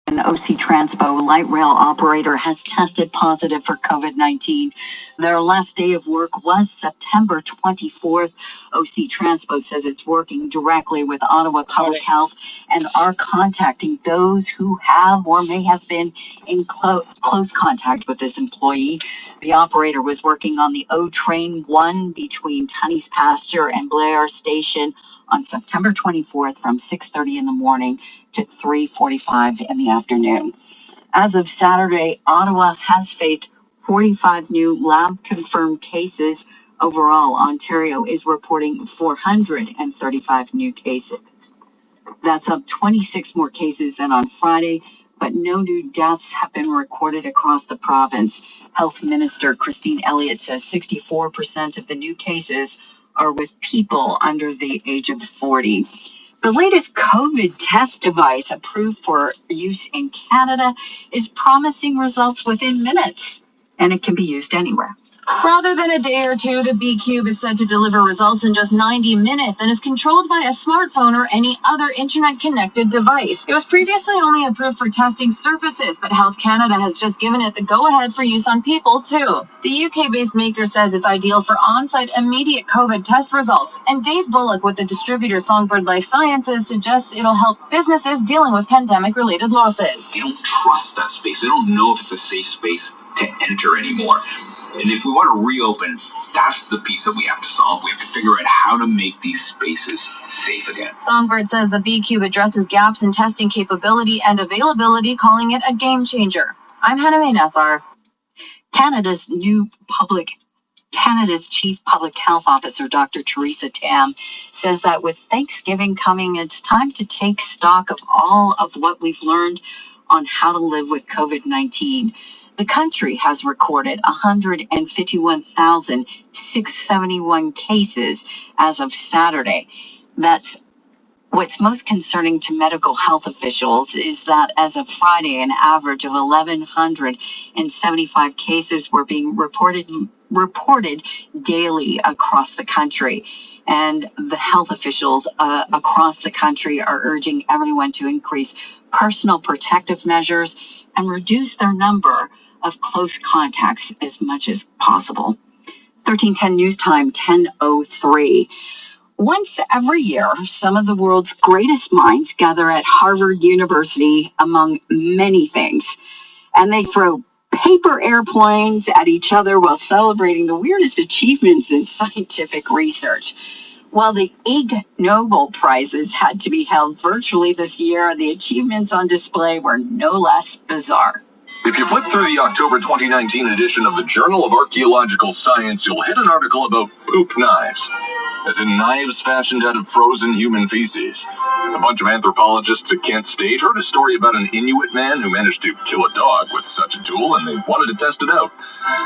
An OC Transpo light rail operator has tested positive for COVID-19. Their last day of work was September 24th. OC Transpo says it's working directly with Ottawa Public Health and are contacting those who have or may have been in close contact with this employee. The operator was working on the O Train 1 between Tunney's Pasture and Blair Station on September 24th from 6:30 in the morning to 3:45 in the afternoon. As of Saturday, Ottawa has faced 45 new lab-confirmed cases. Overall, Ontario is reporting 435 new cases. That's up 26 more cases than on Friday, but no new deaths have been recorded across the province. Health Minister Christine Elliott says 64% of the new cases are with people under the age of 40. The latest COVID test device approved for use in Canada is promising results within minutes, and it can be used anywhere. Rather than a day or two, the B-Cube is said to deliver results in just 90 minutes and is controlled by a smartphone or any other internet-connected device. It was previously only approved for testing surfaces, but Health Canada has just given it the go-ahead for use on people, too. The UK-based maker says it's ideal for on-site immediate COVID test results, and Dave Bullock with the distributor Songbird Life Sciences suggests it'll help businesses dealing with pandemic-related losses. They don't trust that space. They don't know if it's a safe space to enter anymore. And if we want to reopen, that's the piece that we have to solve. We have to figure out how to make these spaces safe again. Songbird says the B-Cube addresses gaps in testing capability and availability, calling it a game changer. I'm Hannah May Nassar. Canada's Chief Public Health Officer, Dr. Theresa Tam, says that with Thanksgiving coming, it's time to take stock of all of what we've learned on how to live with COVID-19. The country has recorded 151,671 cases as of Saturday. That's what's most concerning to medical health officials is that as of Friday, an average of 1,175 cases were being reported daily across the country. And the health officials across the country are urging everyone to increase personal protective measures and reduce their number of close contacts as much as possible. 1310 News Time, 10:03. Once every year, some of the world's greatest minds gather at Harvard University, among many things, and they throw paper airplanes at each other while celebrating the weirdest achievements in scientific research. While the Ig Nobel Prizes had to be held virtually this year, the achievements on display were no less bizarre. If you flip through the October 2019 edition of the Journal of Archaeological Science, you'll hit an article about poop knives, as in knives fashioned out of frozen human feces. A bunch of anthropologists at Kent State heard a story about an Inuit man who managed to kill a dog with such a tool, and they wanted to test it out.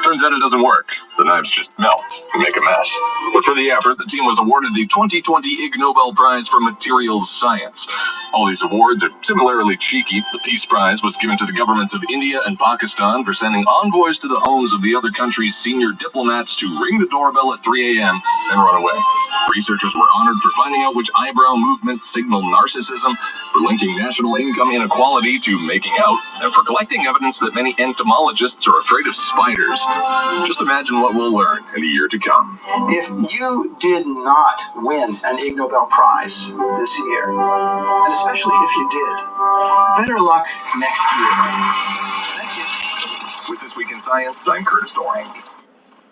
Turns out it doesn't work. The knives just melt and make a mess. But for the effort, the team was awarded the 2020 Ig Nobel Prize for Materials Science. All these awards are similarly cheeky. The Peace Prize was given to the governments of India and Pakistan for sending envoys to the homes of the other countries' senior diplomats to ring the doorbell at 3 a.m. and run away. Researchers were honored for finding out which eyebrow movements signal narcissism, for linking national income inequality to making out, and for collecting evidence that many entomologists are afraid of spiders. Just imagine what we'll learn in the year to come. If you did not win an Ig Nobel Prize this year, and especially if you did, better luck next year. Thank you. With This Week in Science, I'm Curtis Doring.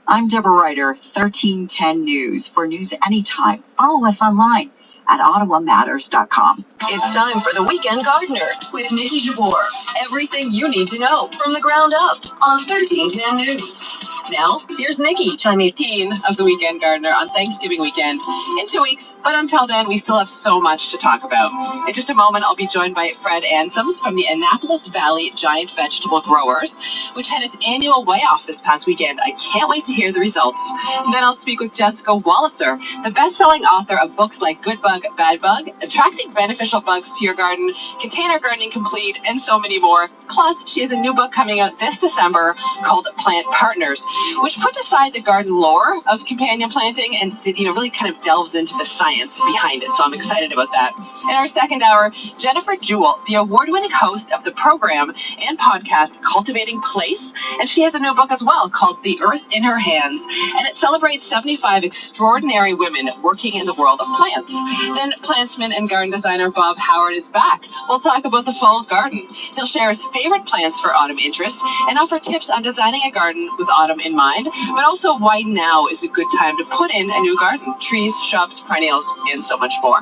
I'm Deborah Ryder, 1310 News. For news anytime, follow us online at ottawamatters.com. It's time for the Weekend Gardener with Nikki Jabor. Everything you need to know from the ground up on 1310 News. Now, here's Nikki, time 18 of the Weekend Gardener on Thanksgiving weekend in 2 weeks. But until then, we still have so much to talk about. In just a moment, I'll be joined by Fred Ansems from the Annapolis Valley Giant Vegetable Growers, which had its annual weigh-off this past weekend. I can't wait to hear the results. And then I'll speak with Jessica Walliser, the best-selling author of books like Good Bug, Bad Bug, Attracting Beneficial Bugs to Your Garden, Container Gardening Complete, and so many more. Plus, she has a new book coming out this December called Plant Partners. which puts aside the garden lore of companion planting and really kind of delves into the science behind it. So I'm excited about that. In our second hour, Jennifer Jewell, the award-winning host of the program and podcast Cultivating Place, and she has a new book as well called The Earth in Her Hands, and it celebrates 75 extraordinary women working in the world of plants. Then plantsman and garden designer Bob Howard is back. We'll talk about the fall garden. He'll share his favorite plants for autumn interest and offer tips on designing a garden with autumn in mind, but also why now is a good time to put in a new garden, trees, shrubs, perennials, and so much more.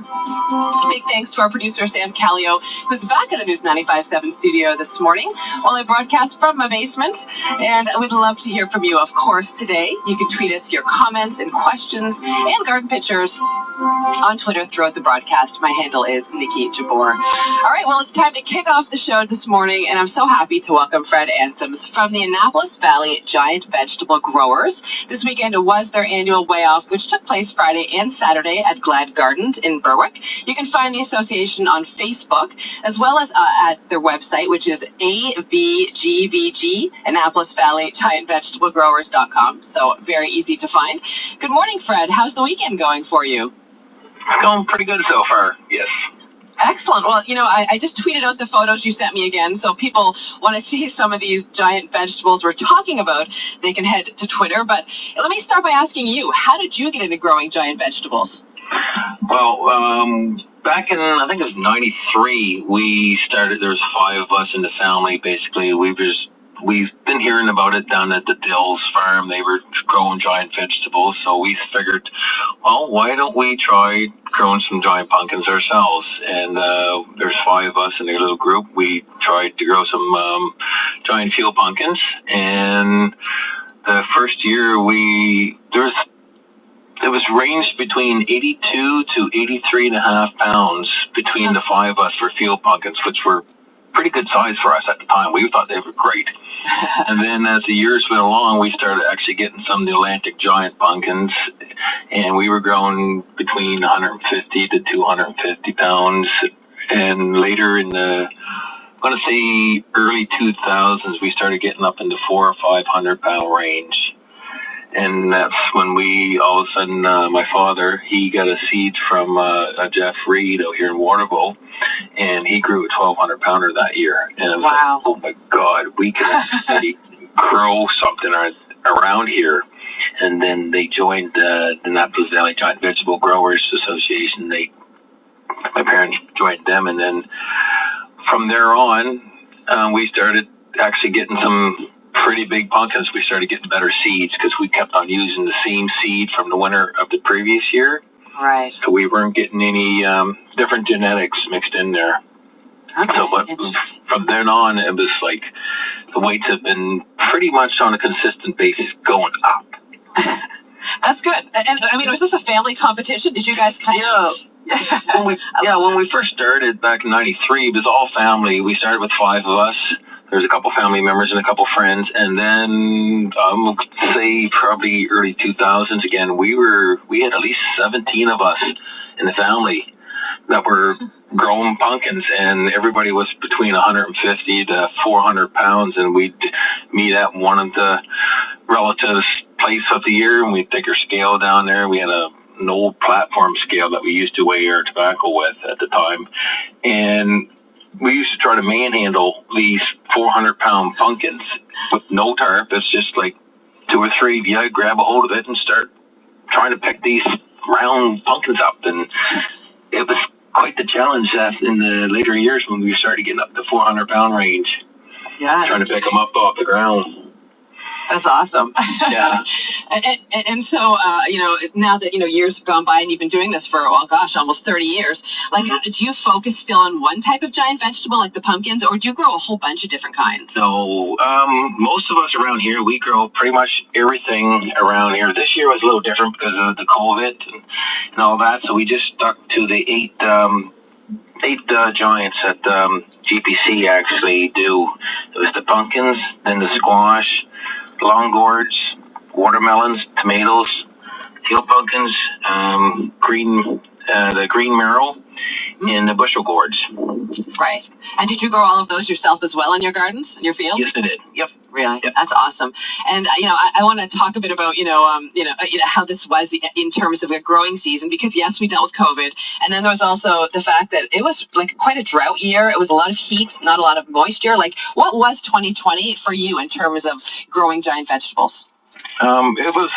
Big thanks to our producer, Sam Callio, who's back in the News 95.7 studio this morning while I broadcast from my basement. And we'd love to hear from you, of course, today. You can tweet us your comments and questions and garden pictures on Twitter throughout the broadcast. My handle is Nikki Jabor. All right, well, it's time to kick off the show this morning, and I'm so happy to welcome Fred Ansems from the Annapolis Valley Giant Vegetable Growers. This weekend was their annual Way Off, which took place Friday and Saturday at Glad Gardens in Berwick. You can find the association on Facebook, as well as at their website, which is AVGVG, Annapolis Valley Giant Vegetable Growers.com. So very easy to find. Good morning, Fred. How's the weekend going for you? It's going pretty good so far, yes. Excellent. Well, I just tweeted out the photos you sent me again, so people want to see some of these giant vegetables we're talking about, they can head to Twitter. But let me start by asking you, how did you get into growing giant vegetables? Well, back in, I think it was 93, we started, there was 5 of us in the family, basically. We've been hearing about it down at the Dills farm. They were growing giant vegetables, so we figured, well, why don't we try growing some giant pumpkins ourselves? And there's 5 of us in a little group. We tried to grow some giant field pumpkins, and the first year it was ranged between 82 to 83.5 pounds between the 5 of us for field pumpkins, which were pretty good size for us at the time. We thought they were great. And then as the years went along, we started actually getting some of the Atlantic giant pumpkins, and we were growing between 150 to 250 pounds. And later in the, I'm going to say early 2000s, we started getting up in the 400 or 500 pound range. And that's when we, all of a sudden, my father, he got a seed from Jeff Reed out here in Waterville, and he grew a 1,200 pounder that year. And I was like, oh my God, we can actually grow something around here. And then they joined the Annapolis Valley Giant Vegetable Growers Association. My parents joined them, and then from there on, we started actually getting some pretty big pumpkins. We started getting better seeds because we kept on using the same seed from the winter of the previous year. Right. So we weren't getting any different genetics mixed in there. Okay. So, but from then on, it was like the weights have been pretty much on a consistent basis going up. That's good. And I mean, was this a family competition? Did you guys kind of? When we first started back in 93, it was all family. We started with 5 of us. There's a couple family members and a couple friends, and then say probably early 2000s again, we had at least 17 of us in the family that were growing pumpkins, and everybody was between 150 to 400 pounds, and we'd meet at one of the relatives' place of the year, and we'd take our scale down there. We had an old platform scale that we used to weigh our tobacco with at the time, and we used to try to manhandle these 400-pound pumpkins with no tarp. It's just like 2 or 3 of you grab a hold of it and start trying to pick these round pumpkins up. And it was quite the challenge in the later years when we started getting up to 400-pound range. Yeah. Trying to pick them up off the ground. That's awesome. Yeah. and so, now that, years have gone by and you've been doing this for, almost 30 years, like, do you focus still on one type of giant vegetable, like the pumpkins, or do you grow a whole bunch of different kinds? So, most of us around here, we grow pretty much everything around here. This year was a little different because of the COVID and all that, so we just stuck to the 8 giants that GPC actually do. It was the pumpkins, then the squash, long gourds, watermelons, tomatoes, field pumpkins, the green marrow, in the bushel gourds. Right. And did you grow all of those yourself as well in your gardens, in your fields? Yes, I did. Yep. Really? Yep. That's awesome. And, I want to talk a bit about, how this was in terms of a growing season, because yes, we dealt with COVID. And then there was also the fact that it was like quite a drought year. It was a lot of heat, not a lot of moisture. Like, what was 2020 for you in terms of growing giant vegetables? It was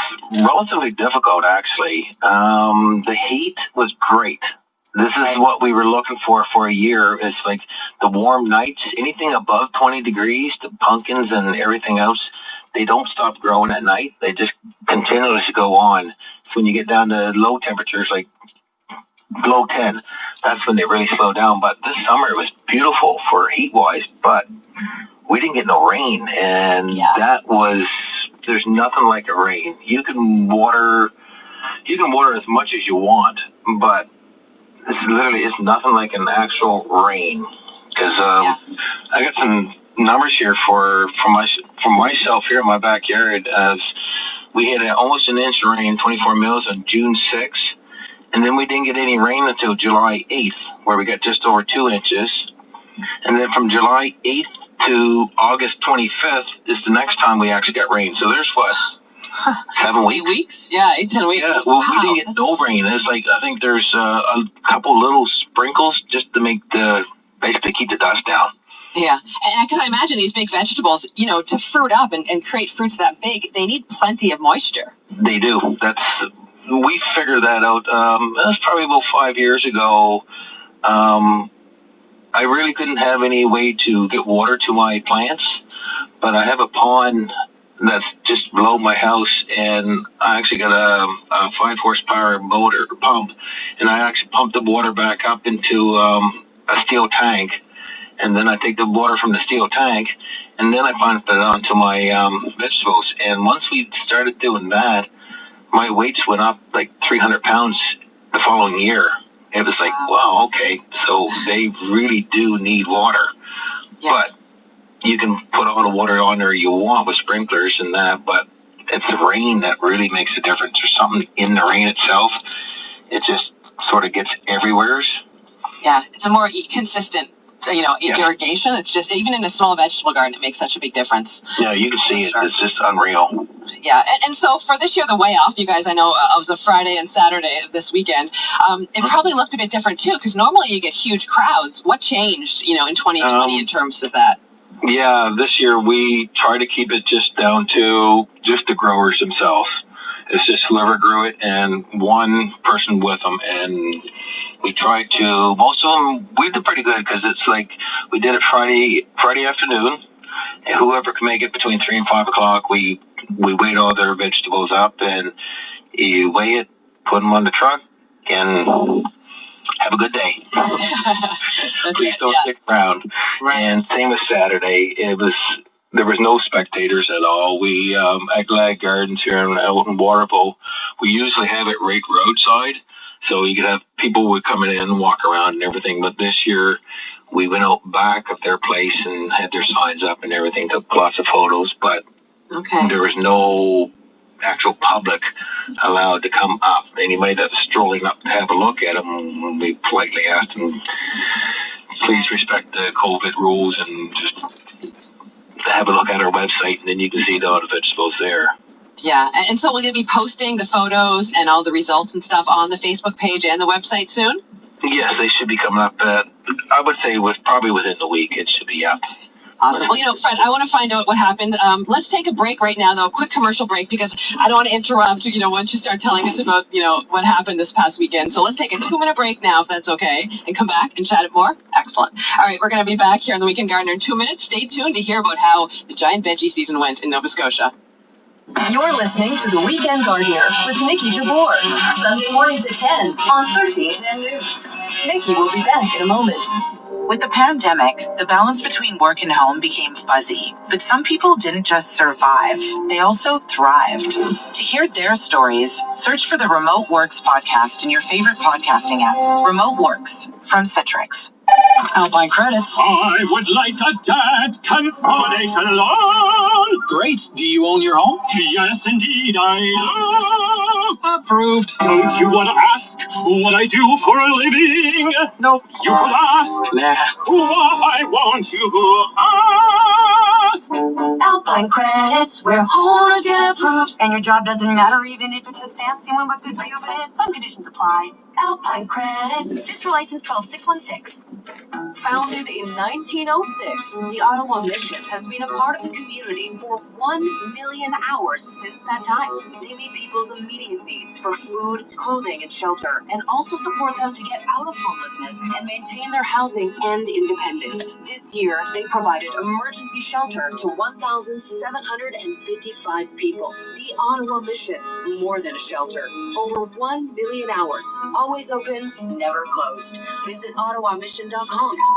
relatively difficult, actually. The heat was great. This is what we were looking for a year. It's like the warm nights, anything above 20 degrees, the pumpkins and everything else, they don't stop growing at night. They just continuously go on. So when you get down to low temperatures, like below 10, that's when they really slow down. But this summer it was beautiful for heat-wise, but we didn't get no rain. And that was, there's nothing like a rain. You can water as much as you want, but this literally is nothing like an actual rain. Because I got some numbers here for myself here in my backyard. As we had almost an inch of rain, 24 mils on June 6th, and then we didn't get any rain until July 8th, where we got just over 2 inches. And then from July 8th to August 25th is the next time we actually got rain. So there's what? 7 weeks? 8 weeks? Yeah, 10 weeks. Yeah, well, we didn't get no rain. It's like, I think there's a couple little sprinkles just to basically keep the dust down. Yeah, and because I imagine these big vegetables, to fruit up and create fruits that big, they need plenty of moisture. They do. We figured that out. That was probably about 5 years ago. I really couldn't have any way to get water to my plants, but I have a pond that's just below my house, and I actually got a 5 horsepower motor pump, and I actually pump the water back up into a steel tank, and then I take the water from the steel tank, and then I pump it onto my vegetables. And once we started doing that, my weights went up like 300 pounds the following year. It was like, wow, okay, so they really do need water. Yeah. But you can put all the water on there you want with sprinklers and that, but it's the rain that really makes a difference. There's something in the rain itself. It just sort of gets everywhere. Yeah, it's a more consistent, irrigation. It's just, even in a small vegetable garden, it makes such a big difference. Yeah, you can see it. It's just unreal. Yeah, and so for this year, the Way Off, you guys, I know it was a Friday and Saturday this weekend. It probably looked a bit different, too, because normally you get huge crowds. What changed, in 2020 in terms of that? Yeah, this year we try to keep it just down to just the growers themselves. It's just whoever grew it and one person with them. And we tried to, most of them, we did pretty good because it's like we did it Friday afternoon. And whoever can make it between 3 and 5 o'clock, we weighed all their vegetables up, and you weigh it, put them on the truck, and have a good day. Please don't stick around. Right. And same as Saturday, there was no spectators at all. We at Glad Gardens here out in Waterville, we usually have it right roadside, so you could have people would come in and walk around and everything. But this year, we went out back of their place and had their signs up and everything, took lots of photos, but there was no actual public allowed to come up. Anybody that was strolling up to have a look at them, we politely asked them, please respect the COVID rules and just have a look at our website, and then you can see all the vegetables there. Yeah, and so will you be posting the photos and all the results and stuff on the Facebook page and the website soon? Yes, they should be coming up. I would say probably within the week it should be up. Awesome. Well, Fred, I want to find out what happened. Let's take a break right now, though, a quick commercial break, because I don't want to interrupt, once you start telling us about, what happened this past weekend. So let's take a 2-minute break now, if that's okay, and come back and chat it more. Excellent. All right, we're going to be back here on The Weekend Gardener in 2 minutes. Stay tuned to hear about how the giant veggie season went in Nova Scotia. You're listening to The Weekend Gardener with Nikki Jabor, Sunday mornings at 10 on 1310 News. Nikki will be back in a moment. With the pandemic, the balance between work and home became fuzzy. But some people didn't just survive, they also thrived. To hear their stories, search for the Remote Works podcast in your favorite podcasting app. Remote Works from Citrix. Outline credits. I would like a debt consolidation loan. Great. Do you own your home? Yes, indeed, I do. Approved. Don't you want to ask what I do for a living. Nope. You could ask Nah. what I want you to ask. Alpine credits, where homeowners get approved, and your job doesn't matter even if it's a fancy one, but good for you, but it is. Some conditions apply. Alpine credits. District license 12616. Founded in 1906, the Ottawa Mission has been a part of the community for 1 million hours since that time. They meet people's immediate needs for food, clothing, and shelter, and also support them to get out of homelessness and maintain their housing and independence. This year, they provided emergency shelter to 1,755 people. The Ottawa Mission, more than a shelter. Over 1 million hours. Always open, never closed. Visit ottawamission.com to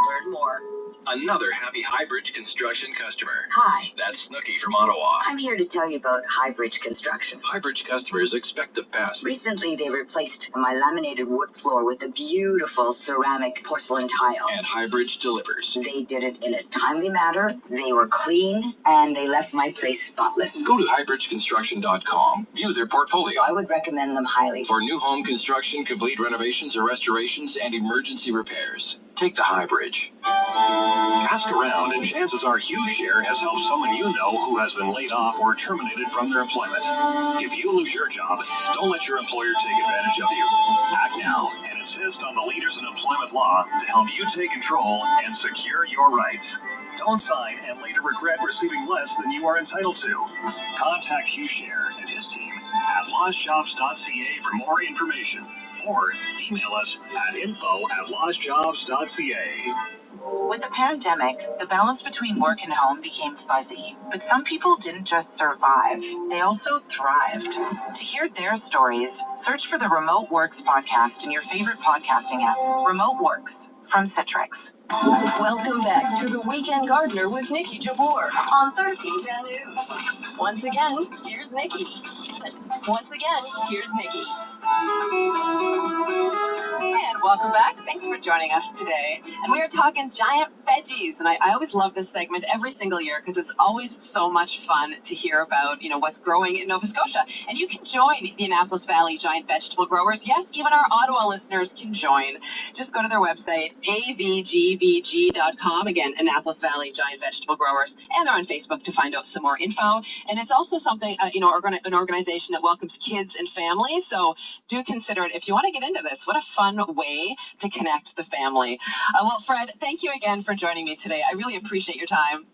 learn more. Another happy Highbridge Construction customer. Hi, That's Snooki from Ottawa. I'm here to tell you about Highbridge Construction. Highbridge customers expect the best. Recently, they replaced my laminated wood floor with a beautiful ceramic porcelain tile. And Highbridge delivers. They did it in a timely manner, they were clean, and they left my place spotless. Go to highbridgeconstruction.com. View their portfolio. I would recommend them highly. For new home construction, complete renovations or restorations, and emergency repairs. Take the Highbridge. Ask around, and chances are HughShare has helped someone you know who has been laid off or terminated from their employment. If you lose your job, don't let your employer take advantage of you. Act now and insist on the leaders in employment law to help you take control and secure your rights. Don't sign and later regret receiving less than you are entitled to. Contact HughShare and his team at lostjobs.ca for more information, or email us at info@lostjobs.ca. With the pandemic, the balance between work and home became fuzzy. But some people didn't just survive, they also thrived. To hear their stories, search for the Remote Works podcast in your favorite podcasting app. Remote Works from Citrix. Welcome back to The Weekend Gardener with Nikki Jabbour on 1310 News. Once again, here's Nikki. Once again, here's Nikki. And welcome back. Thanks for joining us today. And we are talking giant veggies. And I always love this segment every single year because it's always so much fun to hear about, what's growing in Nova Scotia. And you can join the Annapolis Valley Giant Vegetable Growers. Yes, even our Ottawa listeners can join. Just go to their website, avgvg.com. Again, Annapolis Valley Giant Vegetable Growers. And they're on Facebook to find out some more info. And it's also something, an organization that welcomes kids and families. So do consider it if you want to get into this. What a fun way to connect the family. Well, Fred, thank you again for joining me today. I really appreciate your time.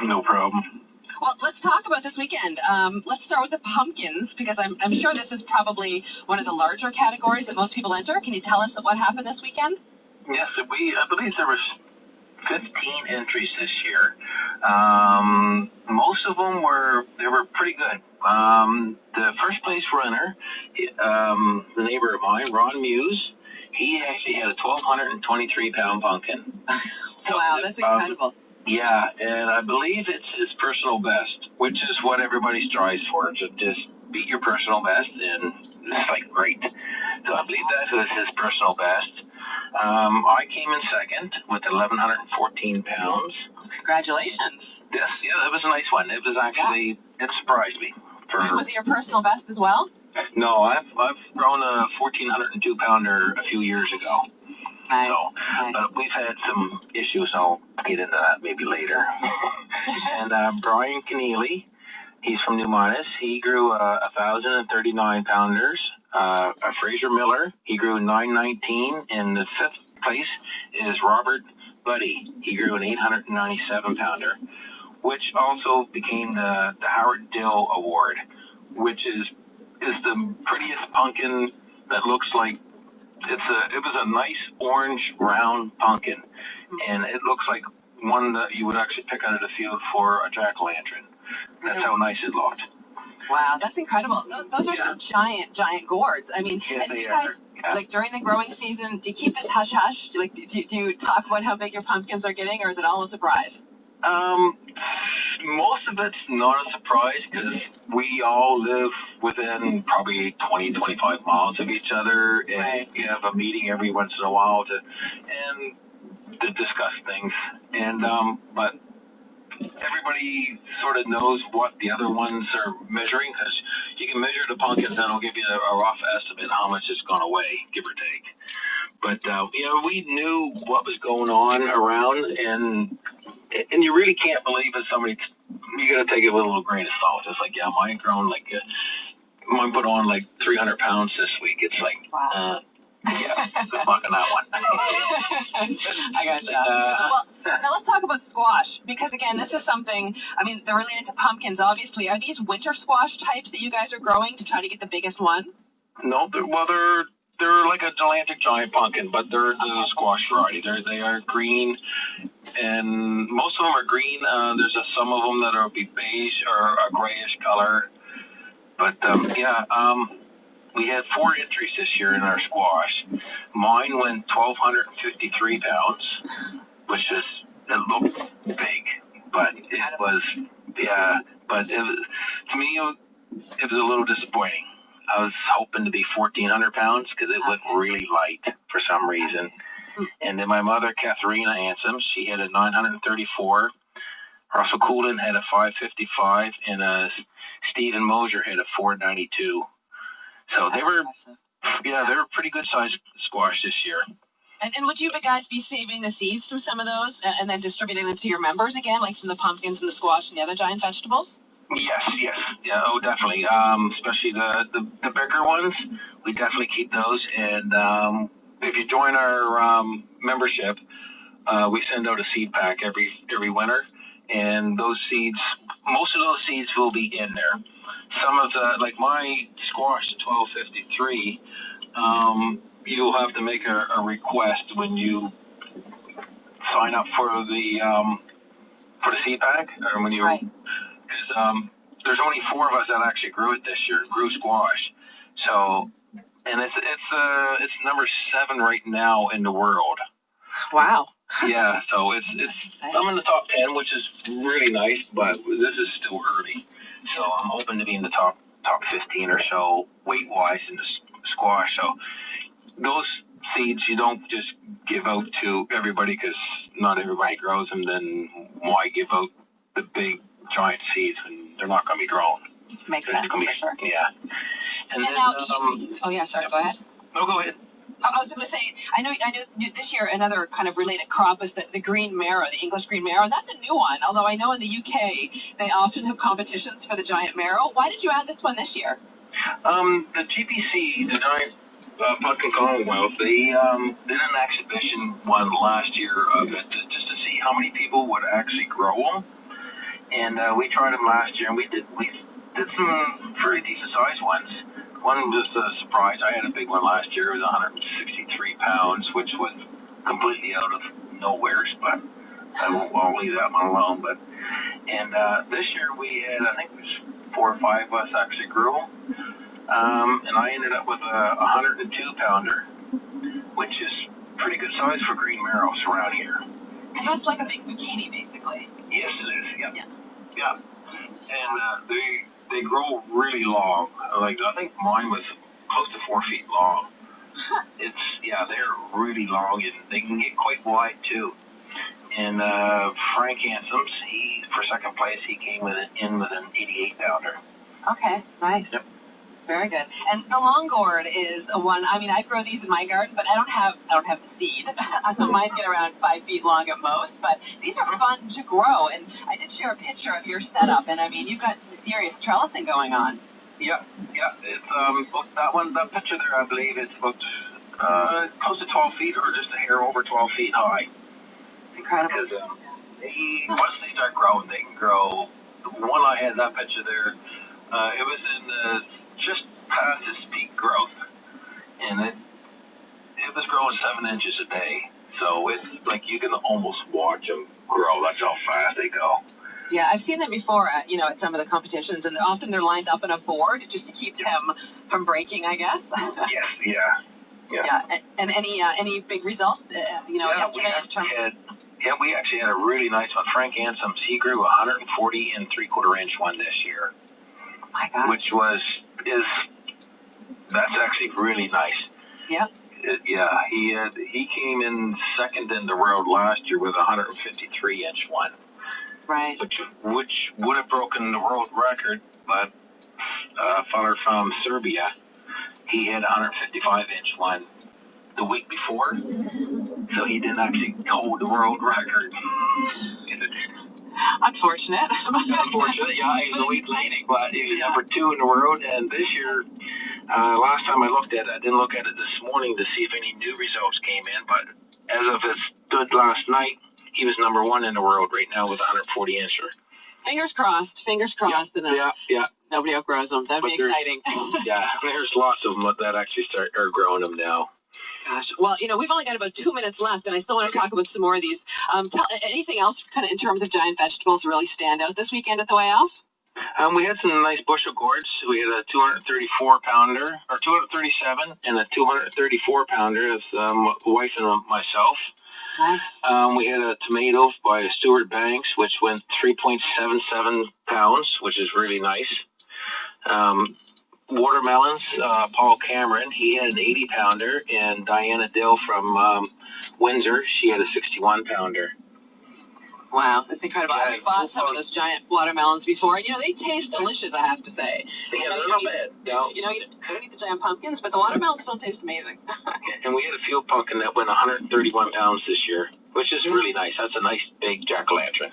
No problem. Well, let's talk about this weekend. Let's start with the pumpkins, because I'm sure this is probably one of the larger categories that most people enter. Can you tell us what happened this weekend? Yes, I believe there was 15 entries this year. Most of them were pretty good. The first place runner, the neighbor of mine, Ron Muse, he actually had a 1,223-pound pumpkin. Wow, that's incredible. Yeah, and I believe it's his personal best, which is what everybody strives for, to just beat your personal best, and it's like great. So I believe that was his personal best. I came in second with 1,114 pounds. Congratulations. Yes, yeah, that was a nice one. It was actually, it surprised me. Was it your personal best as well? No, I've grown a 1,402 pounder a few years ago. Nice. So, but we've had some issues. I'll get into that maybe later. And Brian Keneally, he's from New Minas. He grew 1,039 pounders. Fraser Miller, he grew 919. And the fifth place is Robert Buddy. He grew an 897 pounder, which also became the Howard Dill Award, which is the prettiest pumpkin that looks like it was a nice orange round pumpkin, and it looks like one that you would actually pick out of the field for a jack-o'-lantern. That's how nice it looked. Wow, that's incredible. Those are some giant gourds. I mean, Yeah, and do you they guys, are. like, during the growing season, do you keep this hush-hush? Like, do you talk about how big your pumpkins are getting, or is it all a surprise? Most of it's not a surprise because we all live within probably 20-25 miles of each other, and we have a meeting every once in a while to discuss things. And but everybody sort of knows what the other ones are measuring, because you can measure the pumpkins, that'll give you a rough estimate how much it's going to weigh, give or take. But we knew what was going on around, and you really can't believe it. You got to take it with a little grain of salt. It's like, yeah, mine grown like mine put on like 300 pounds this week. It's like, Wow. yeah, good luck on that one. I gotcha. Well, now let's talk about squash, because again, this is something, I mean, they're related to pumpkins, obviously. Are these winter squash types that you guys are growing to try to get the biggest one? No, they're like a Atlantic giant pumpkin, but they're the squash variety. They are green, and most of them are green. There's some of them that are be beige or a grayish color. But we had 4 entries this year in our squash. Mine went 1,253 pounds, which it looked big, but it was to me it was a little disappointing. I was hoping to be 1,400 pounds because it went really light for some reason. And then my mother, Katharina Ansom, she had a 934. Russell Coulden had a 555, and Stephen Mosier had a 492. So they were pretty good sized squash this year. And would you guys be saving the seeds from some of those and then distributing them to your members again, like from the pumpkins and the squash and the other giant vegetables? Yes, yeah, oh, definitely. Especially the bigger ones, we definitely keep those. And if you join our membership, we send out a seed pack every winter, and those seeds, most of those seeds will be in there. Some of like my squash 1253, you'll have to make a request when you sign up for the seed pack, or when you. Right. Because there's only 4 of us that actually grew it this year, grew squash. So, and it's number 7 right now in the world. Wow. Yeah, so it's I'm in the top 10, which is really nice, but this is still early. So I'm hoping to be in the top 15 or so weight wise in the squash. So those seeds you don't just give out to everybody, because not everybody grows them. Then why give out the big giant seeds when they're not going to be grown? Makes sense, for sure. Yeah. And then, now, sorry, go ahead. No, go ahead. I was going to say, I know this year another kind of related crop is the green marrow, the English green marrow. That's a new one, although I know in the UK they often have competitions for the giant marrow. Why did you add this one this year? The GPC, the Giant Pumpkin Commonwealth, they did an exhibition one last year of it just to see how many people would actually grow them. And we tried them last year, and we did some pretty decent sized ones. One was a surprise. I had a big one last year. It was 163 pounds, which was completely out of nowhere, but I'll leave that one alone. And this year we had, I think it was 4 or 5 of us actually grew them. And I ended up with a 102 pounder, which is pretty good size for green marrows around here. And that's like a big zucchini, basically. Yes, it is. Yeah. And they grow really long. Like, I think mine was close to 4 feet long. They're really long, and they can get quite wide too. And Frank Ansoms, for second place, he came in with an 88 pounder. Okay, nice. Yep. Very good. And the long gourd is one. I mean, I grow these in my garden, but I don't have the seed, so mine get around 5 feet long at most. But these are fun to grow, and I did share a picture of your setup, and I mean, you've got some serious trellising going on. Yeah. It's that picture there, I believe it's about close to 12 feet, or just a hair over 12 feet high. It's incredible. Because once they start growing, they can grow. The one I had, that picture there, it was in just past its peak growth, and it was growing 7 inches a day. So it's like you can almost watch them grow. That's how fast they go. Yeah, I've seen them before at some of the competitions, and often they're lined up on a board just to keep them from breaking, I guess. Yes, yeah. Yeah, and any big results? We actually had a really nice one. Frank Ansoms, he grew 140 and 3/4 inch one this year. My God. Which that's actually really nice. Yep. He came in second in the world last year with a 153 inch one. Right. which would have broken the world record, but a fella from Serbia, he hit a 155-inch one the week before, so he didn't actually hold the world record. Unfortunate. Unfortunate, yeah, he was a week late, but he was number 2 in the world. And this year, last time I looked at it, I didn't look at it this morning to see if any new results came in, but as of it stood last night, he was number 1 in the world right now with a 140-incher. Fingers crossed. Yeah. Nobody outgrows them. That'd be exciting. Yeah, there's lots of them that actually are growing them now. Gosh. Well, we've only got about 2 minutes left, and I still want to talk about some more of these. Anything else kind of in terms of giant vegetables really stand out this weekend at the Way Off? We had some nice bushel gourds. We had a 234-pounder, or 237, and a 234-pounder of my wife and myself. Nice. We had a tomato by Stuart Banks, which went 3.77 pounds, which is really nice. Watermelons, Paul Cameron, he had an 80-pounder, and Diana Dill from Windsor, she had a 61-pounder. Wow, that's incredible. I've bought some of those giant watermelons before. They taste delicious, I have to say. Yeah, they're not bad. No. You don't eat the giant pumpkins, but the watermelons still taste amazing. And we had a field pumpkin that went 131 pounds this year, which is really nice. That's a nice big jack-o'-lantern.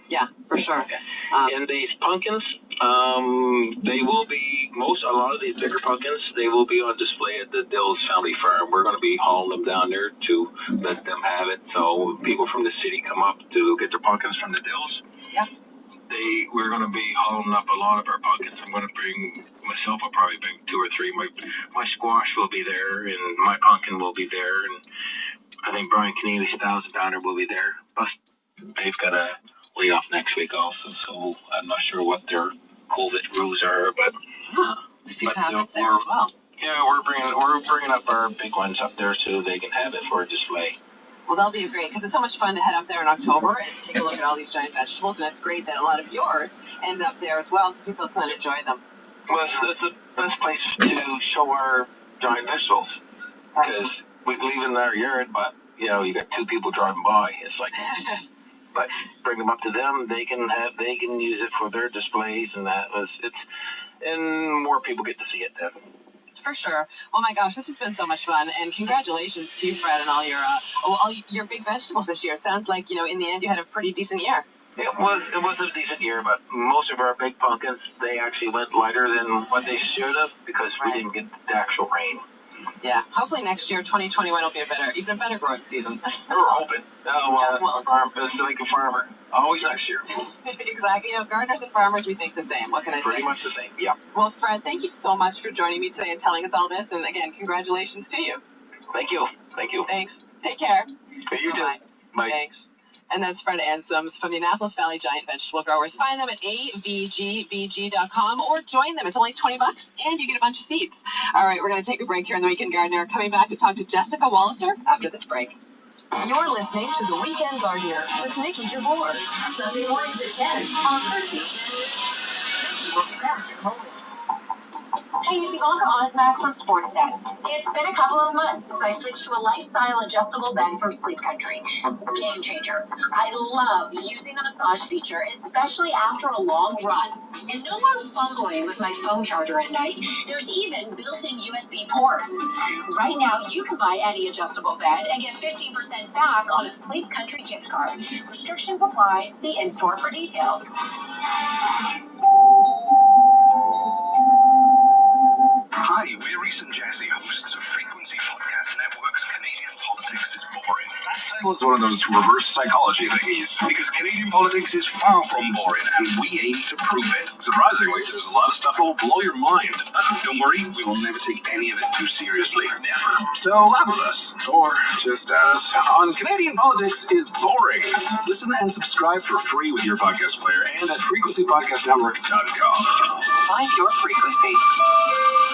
Yeah, for sure. And these pumpkins, they will be, a lot of these bigger pumpkins, they will be on display at the Dills Family Farm. We're going to be hauling them down there to let them have it. So people from the city come up to get their pumpkins from the Dills. Yeah. We're going to be hauling up a lot of our pumpkins. I'm going to bring, myself, I'll probably bring 2 or 3. My squash will be there, and my pumpkin will be there, and I think Brian Keneally's 1,000-pounder will be there. Plus, they've got a Way Off next week also, so I'm not sure what their COVID rules are, but see what happens there as well. Yeah, we're bringing up our big ones up there so they can have it for a display. Well, that'll be great, because it's so much fun to head up there in October and take a look at all these giant vegetables, and it's great that a lot of yours end up there as well, so people can enjoy them. Well, it's the best place to show our giant vegetables, because we leave in our yard, but you got 2 people driving by. It's like, but bring them up to them. They can use it for their displays, and and more people get to see it then. For sure. Oh my gosh, this has been so much fun, and congratulations to you, Fred, and all your big vegetables this year. Sounds like in the end you had a pretty decent year. It was a decent year, but most of our big pumpkins, they actually went lighter than what they should have because we didn't get the actual rain. Yeah, hopefully next year, 2021, will be even a better growing season. We're hoping. It's like a farmer. Always next year. Exactly. Gardeners and farmers, we think the same. What can I say? Pretty much the same, yeah. Well, Fred, thank you so much for joining me today and telling us all this. And again, congratulations to you. Thank you. Thanks. Take care. You too. Bye. Thanks. And that's Fred Ansoms from the Annapolis Valley Giant Vegetable Growers. Find them at avgbg.com or join them. It's only $20 and you get a bunch of seeds. All right, we're going to take a break here on The Weekend Gardener. Coming back to talk to Jessica Walliser after this break. You're listening to The Weekend Gardener with Nikki Jabor. Sunday mornings at 10 on 13. We'll be back in a moment. Hey, it's Yvonne Osnack from Sportsnet. It's been a couple of months since I switched to a lifestyle adjustable bed from Sleep Country. Game changer. I love using the massage feature, especially after a long run. And no more fumbling with my phone charger at night. There's even built-in USB ports. Right now, you can buy any adjustable bed and get 15% back on a Sleep Country gift card. Restrictions apply. See in-store for details. Hi, we're Reese and Jesse, hosts of Frequency Podcast Network's Canadian Politics is Boring. That title is one of those reverse psychology thingies, because Canadian politics is far from boring, and we aim to prove it. Surprisingly, there's a lot of stuff that will blow your mind. Don't worry, we will never take any of it too seriously. Never. So laugh with us, or just us, on Canadian Politics is Boring. Listen and subscribe for free with your podcast player and at frequencypodcastnetwork.com. Find your frequency.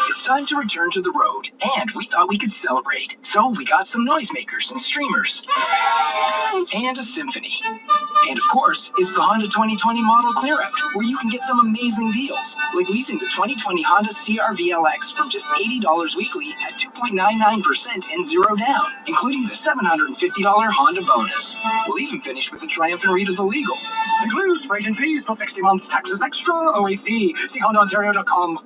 It's time to return to the road, and we thought we could celebrate. So we got some noisemakers and streamers. And a symphony. And of course, it's the Honda 2020 model clear-out, where you can get some amazing deals, like leasing the 2020 Honda CR-V LX from just $80 weekly at 2.99% and zero down, including the $750 Honda bonus. We'll even finish with the triumphant read of the legal. Includes freight and fees for 60 months, taxes extra, OAC. See HondaOntario.com.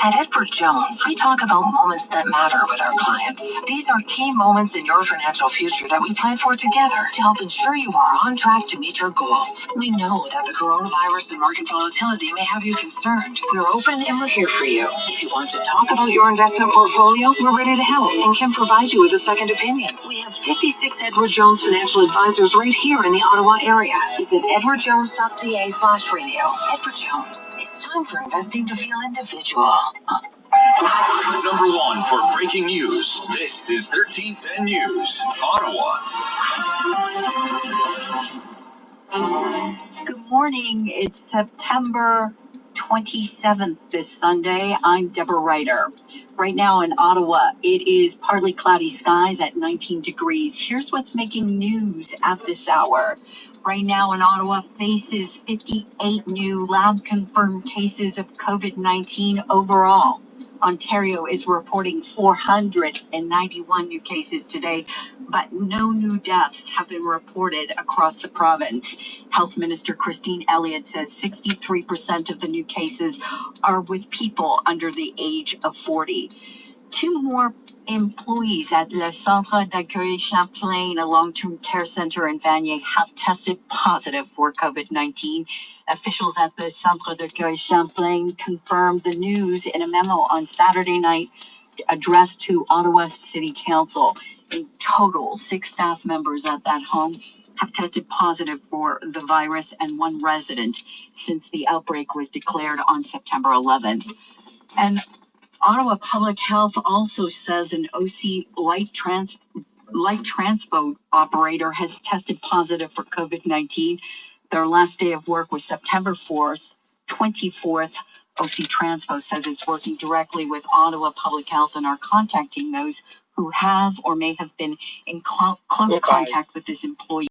At Edward Jones, we talk about moments that matter with our clients. These are key moments in your financial future that we plan for together to help ensure you are on track to meet your goals. We know that the coronavirus and market volatility may have you concerned. We're open and we're here for you. If you want to talk about your investment portfolio, we're ready to help and can provide you with a second opinion. We have 56 Edward Jones financial advisors right here in the Ottawa area. Visit edwardjones.ca/radio. Edward Jones. It's time for investing to feel individual. Number one for breaking news. This is 1310 News, Ottawa. Good morning. It's September 27th this Sunday. I'm Deborah Ryder. Right now in Ottawa, it is partly cloudy skies at 19 degrees. Here's what's making news at this hour. Right now in Ottawa faces 58 new lab-confirmed cases of COVID-19 overall. Ontario is reporting 491 new cases today, but no new deaths have been reported across the province. Health Minister Christine Elliott says 63% of the new cases are with people under the age of 40. Two more employees at Le Centre d'Accueil Champlain, a long-term care center in Vanier, have tested positive for COVID-19. Officials at the Centre d'Accueil Champlain confirmed the news in a memo on Saturday night addressed to Ottawa City Council. In total, 6 staff members at that home have tested positive for the virus and 1 resident since the outbreak was declared on September 11th. And Ottawa Public Health also says an OC light transport operator has tested positive for COVID-19. Their last day of work was September 24th. OC Transpo says it's working directly with Ottawa Public Health and are contacting those who have or may have been in close contact with this employee.